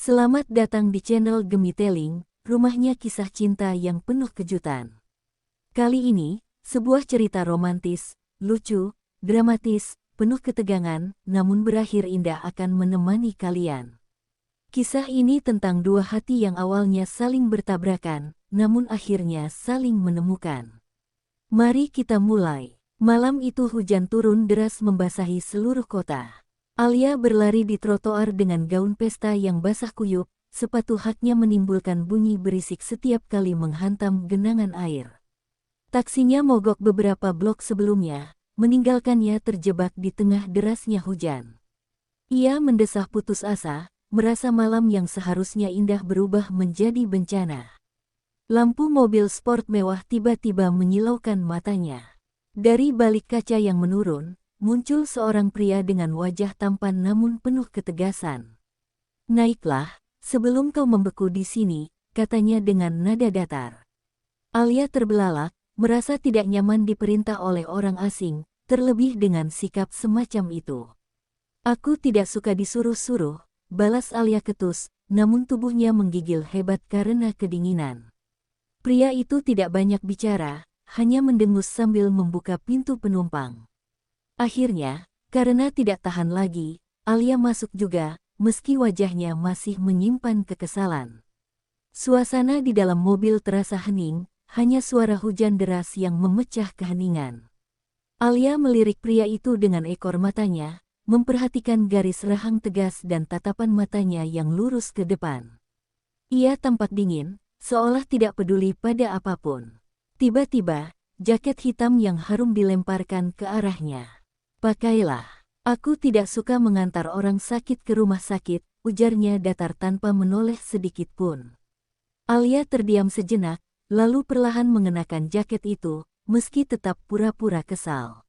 Selamat datang di channel Gemitelling, rumahnya kisah cinta yang penuh kejutan. Kali ini, sebuah cerita romantis, lucu, dramatis, penuh ketegangan, namun berakhir indah akan menemani kalian. Kisah ini tentang dua hati yang awalnya saling bertabrakan, namun akhirnya saling menemukan. Mari kita mulai. Malam itu hujan turun deras membasahi seluruh kota. Alia berlari di trotoar dengan gaun pesta yang basah kuyup, sepatu haknya menimbulkan bunyi berisik setiap kali menghantam genangan air. Taksinya mogok beberapa blok sebelumnya, meninggalkannya terjebak di tengah derasnya hujan. Ia mendesah putus asa, merasa malam yang seharusnya indah berubah menjadi bencana. Lampu mobil sport mewah tiba-tiba menyilaukan matanya. Dari balik kaca yang menurun, muncul seorang pria dengan wajah tampan namun penuh ketegasan. "Naiklah, sebelum kau membeku di sini," katanya dengan nada datar. Alia terbelalak, merasa tidak nyaman diperintah oleh orang asing, terlebih dengan sikap semacam itu. "Aku tidak suka disuruh-suruh," balas Alia ketus, namun tubuhnya menggigil hebat karena kedinginan. Pria itu tidak banyak bicara, hanya mendengus sambil membuka pintu penumpang. Akhirnya, karena tidak tahan lagi, Alia masuk juga, meski wajahnya masih menyimpan kekesalan. Suasana di dalam mobil terasa hening, hanya suara hujan deras yang memecah keheningan. Alia melirik pria itu dengan ekor matanya, memperhatikan garis rahang tegas dan tatapan matanya yang lurus ke depan. Ia tampak dingin, seolah tidak peduli pada apapun. Tiba-tiba, jaket hitam yang harum dilemparkan ke arahnya. "Pakailah. Aku tidak suka mengantar orang sakit ke rumah sakit," ujarnya datar tanpa menoleh sedikit pun. Alia terdiam sejenak, lalu perlahan mengenakan jaket itu, meski tetap pura-pura kesal.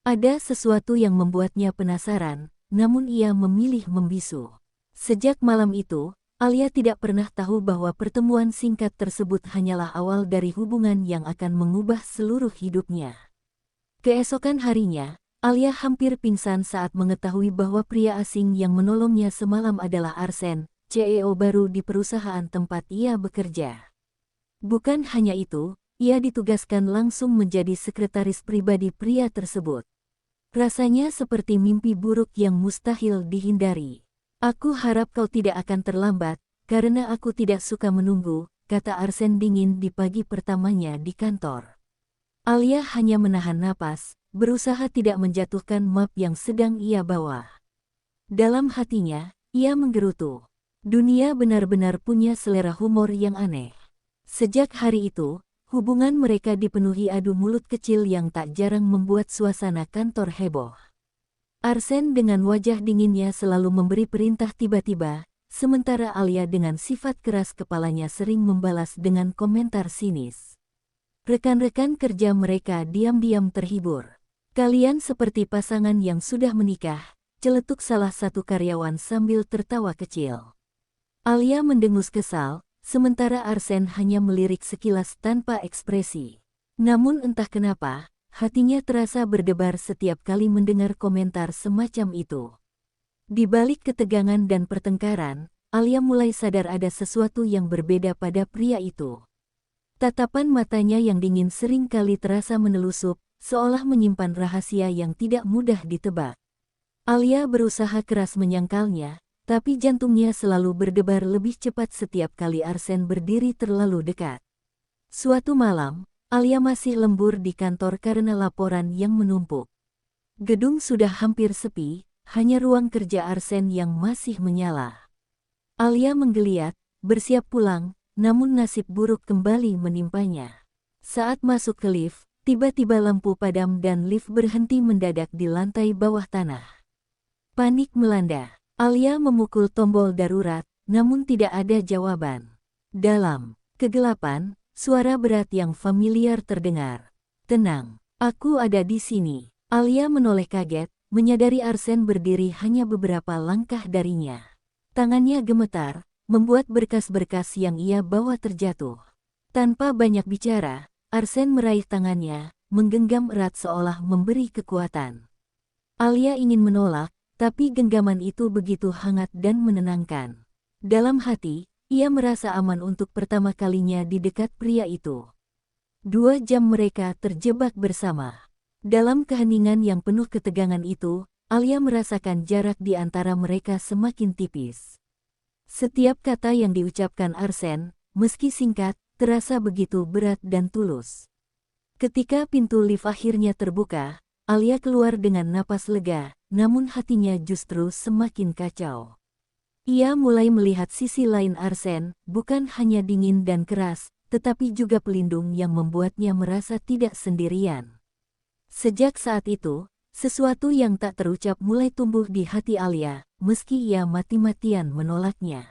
Ada sesuatu yang membuatnya penasaran, namun ia memilih membisu. Sejak malam itu, Alia tidak pernah tahu bahwa pertemuan singkat tersebut hanyalah awal dari hubungan yang akan mengubah seluruh hidupnya. Keesokan harinya, Alia hampir pingsan saat mengetahui bahwa pria asing yang menolongnya semalam adalah Arsen, CEO baru di perusahaan tempat ia bekerja. Bukan hanya itu, ia ditugaskan langsung menjadi sekretaris pribadi pria tersebut. Rasanya seperti mimpi buruk yang mustahil dihindari. "Aku harap kau tidak akan terlambat, karena aku tidak suka menunggu," kata Arsen dingin di pagi pertamanya di kantor. Alia hanya menahan napas, berusaha tidak menjatuhkan map yang sedang ia bawa. Dalam hatinya, ia menggerutu. Dunia benar-benar punya selera humor yang aneh. Sejak hari itu, hubungan mereka dipenuhi adu mulut kecil yang tak jarang membuat suasana kantor heboh. Arsen dengan wajah dinginnya selalu memberi perintah tiba-tiba, sementara Alia dengan sifat keras kepalanya sering membalas dengan komentar sinis. Rekan-rekan kerja mereka diam-diam terhibur. "Kalian seperti pasangan yang sudah menikah," celetuk salah satu karyawan sambil tertawa kecil. Alia mendengus kesal, sementara Arsen hanya melirik sekilas tanpa ekspresi. Namun entah kenapa, hatinya terasa berdebar setiap kali mendengar komentar semacam itu. Di balik ketegangan dan pertengkaran, Alia mulai sadar ada sesuatu yang berbeda pada pria itu. Tatapan matanya yang dingin sering kali terasa menelusup, seolah menyimpan rahasia yang tidak mudah ditebak. Alia berusaha keras menyangkalnya, tapi jantungnya selalu berdebar lebih cepat setiap kali Arsen berdiri terlalu dekat. Suatu malam, Alia masih lembur di kantor karena laporan yang menumpuk. Gedung sudah hampir sepi, hanya ruang kerja Arsen yang masih menyala. Alia menggeliat, bersiap pulang, namun nasib buruk kembali menimpanya. Saat masuk ke lift, tiba-tiba lampu padam dan lift berhenti mendadak di lantai bawah tanah. Panik melanda. Alia memukul tombol darurat, namun tidak ada jawaban. Dalam kegelapan, suara berat yang familiar terdengar. "Tenang, aku ada di sini." Alia menoleh kaget, menyadari Arsen berdiri hanya beberapa langkah darinya. Tangannya gemetar, membuat berkas-berkas yang ia bawa terjatuh. Tanpa banyak bicara, Arsen meraih tangannya, menggenggam erat seolah memberi kekuatan. Alia ingin menolak, tapi genggaman itu begitu hangat dan menenangkan. Dalam hati, ia merasa aman untuk pertama kalinya di dekat pria itu. 2 jam mereka terjebak bersama. Dalam keheningan yang penuh ketegangan itu, Alia merasakan jarak di antara mereka semakin tipis. Setiap kata yang diucapkan Arsen, meski singkat, terasa begitu berat dan tulus. Ketika pintu lift akhirnya terbuka, Alia keluar dengan napas lega, namun hatinya justru semakin kacau. Ia mulai melihat sisi lain Arsen, bukan hanya dingin dan keras, tetapi juga pelindung yang membuatnya merasa tidak sendirian. Sejak saat itu, sesuatu yang tak terucap mulai tumbuh di hati Alia, meski ia mati-matian menolaknya.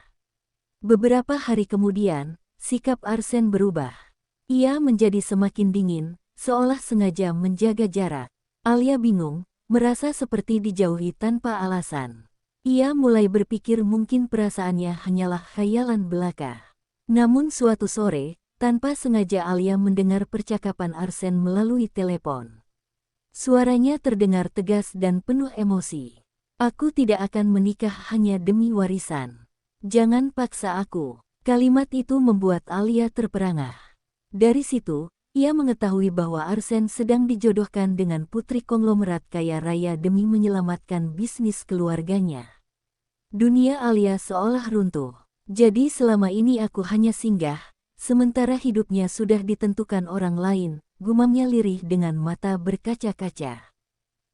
Beberapa hari kemudian, sikap Arsen berubah. Ia menjadi semakin dingin, seolah sengaja menjaga jarak. Alia bingung, merasa seperti dijauhi tanpa alasan. Ia mulai berpikir mungkin perasaannya hanyalah khayalan belaka. Namun suatu sore, tanpa sengaja Alia mendengar percakapan Arsen melalui telepon. Suaranya terdengar tegas dan penuh emosi. "Aku tidak akan menikah hanya demi warisan. Jangan paksa aku." Kalimat itu membuat Alia terperangah. Dari situ, ia mengetahui bahwa Arsen sedang dijodohkan dengan putri konglomerat kaya raya demi menyelamatkan bisnis keluarganya. Dunia Alia seolah runtuh. Jadi selama ini aku hanya singgah, sementara hidupnya sudah ditentukan orang lain, gumamnya lirih dengan mata berkaca-kaca.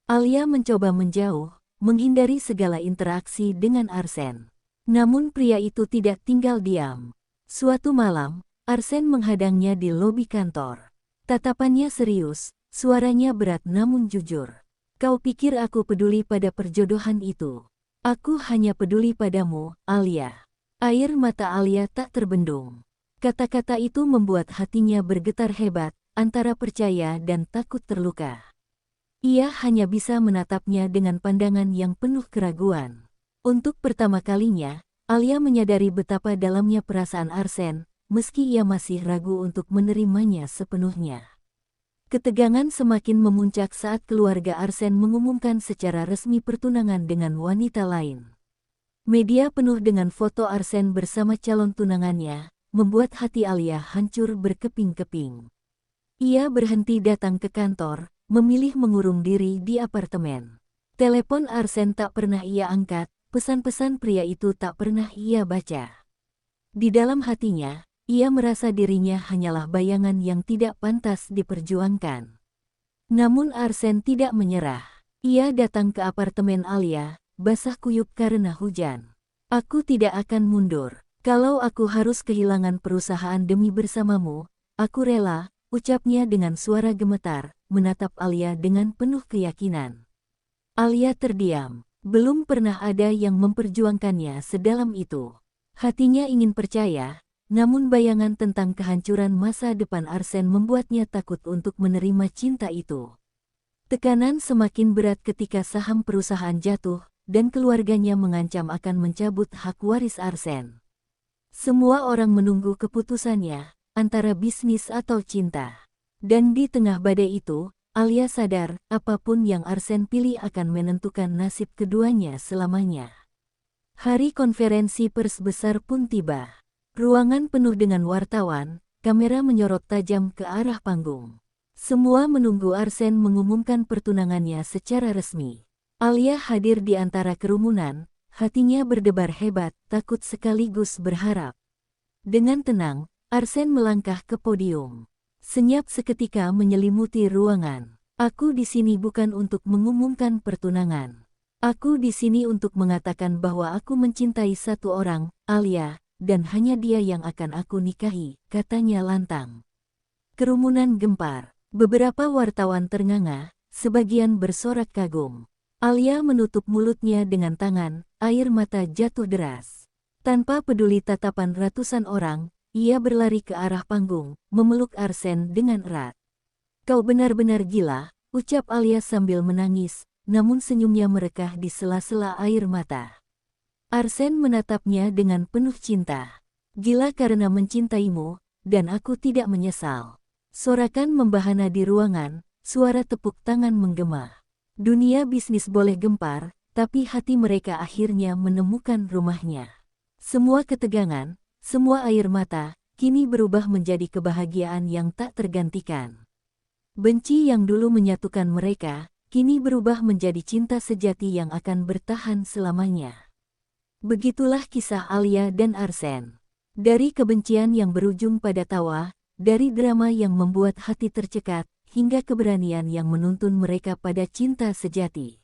Alia mencoba menjauh, menghindari segala interaksi dengan Arsen. Namun pria itu tidak tinggal diam. Suatu malam, Arsen menghadangnya di lobi kantor. Tatapannya serius, suaranya berat namun jujur. "Kau pikir aku peduli pada perjodohan itu? Aku hanya peduli padamu, Alia." Air mata Alia tak terbendung. Kata-kata itu membuat hatinya bergetar hebat, antara percaya dan takut terluka. Ia hanya bisa menatapnya dengan pandangan yang penuh keraguan. Untuk pertama kalinya, Alia menyadari betapa dalamnya perasaan Arsen, meski ia masih ragu untuk menerimanya sepenuhnya. Ketegangan semakin memuncak saat keluarga Arsen mengumumkan secara resmi pertunangan dengan wanita lain. Media penuh dengan foto Arsen bersama calon tunangannya, membuat hati Alia hancur berkeping-keping. Ia berhenti datang ke kantor, memilih mengurung diri di apartemen. Telepon Arsen tak pernah ia angkat, pesan-pesan pria itu tak pernah ia baca. Di dalam hatinya, ia merasa dirinya hanyalah bayangan yang tidak pantas diperjuangkan. Namun Arsen tidak menyerah. Ia datang ke apartemen Alia, basah kuyup karena hujan. "Aku tidak akan mundur. Kalau aku harus kehilangan perusahaan demi bersamamu, aku rela," ucapnya dengan suara gemetar, menatap Alia dengan penuh keyakinan. Alia terdiam. Belum pernah ada yang memperjuangkannya sedalam itu. Hatinya ingin percaya, namun bayangan tentang kehancuran masa depan Arsen membuatnya takut untuk menerima cinta itu. Tekanan semakin berat ketika saham perusahaan jatuh, dan keluarganya mengancam akan mencabut hak waris Arsen. Semua orang menunggu keputusannya, antara bisnis atau cinta. Dan di tengah badai itu, Alia sadar, apapun yang Arsen pilih akan menentukan nasib keduanya selamanya. Hari konferensi pers besar pun tiba. Ruangan penuh dengan wartawan, kamera menyorot tajam ke arah panggung. Semua menunggu Arsen mengumumkan pertunangannya secara resmi. Alia hadir di antara kerumunan, hatinya berdebar hebat, takut sekaligus berharap. Dengan tenang, Arsen melangkah ke podium. Senyap seketika menyelimuti ruangan. "Aku di sini bukan untuk mengumumkan pertunangan. Aku di sini untuk mengatakan bahwa aku mencintai satu orang, Alia, dan hanya dia yang akan aku nikahi," katanya lantang. Kerumunan gempar. Beberapa wartawan ternganga, sebagian bersorak kagum. Alia menutup mulutnya dengan tangan, air mata jatuh deras. Tanpa peduli tatapan ratusan orang, ia berlari ke arah panggung, memeluk Arsen dengan erat. "Kau benar-benar gila," ucap Alia sambil menangis, namun senyumnya merekah di sela-sela air mata. Arsen menatapnya dengan penuh cinta. "Gila karena mencintaimu, dan aku tidak menyesal." Sorakan membahana di ruangan, suara tepuk tangan menggema. Dunia bisnis boleh gempar, tapi hati mereka akhirnya menemukan rumahnya. Semua ketegangan, semua air mata, kini berubah menjadi kebahagiaan yang tak tergantikan. Benci yang dulu menyatukan mereka, kini berubah menjadi cinta sejati yang akan bertahan selamanya. Begitulah kisah Alia dan Arsen. Dari kebencian yang berujung pada tawa, dari drama yang membuat hati tercekat, hingga keberanian yang menuntun mereka pada cinta sejati.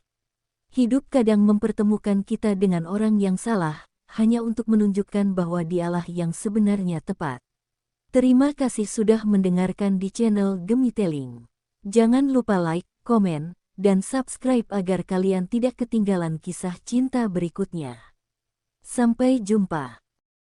Hidup kadang mempertemukan kita dengan orang yang salah, hanya untuk menunjukkan bahwa dialah yang sebenarnya tepat. Terima kasih sudah mendengarkan di channel Gemiteling. Jangan lupa like, komen, dan subscribe agar kalian tidak ketinggalan kisah cinta berikutnya. Sampai jumpa.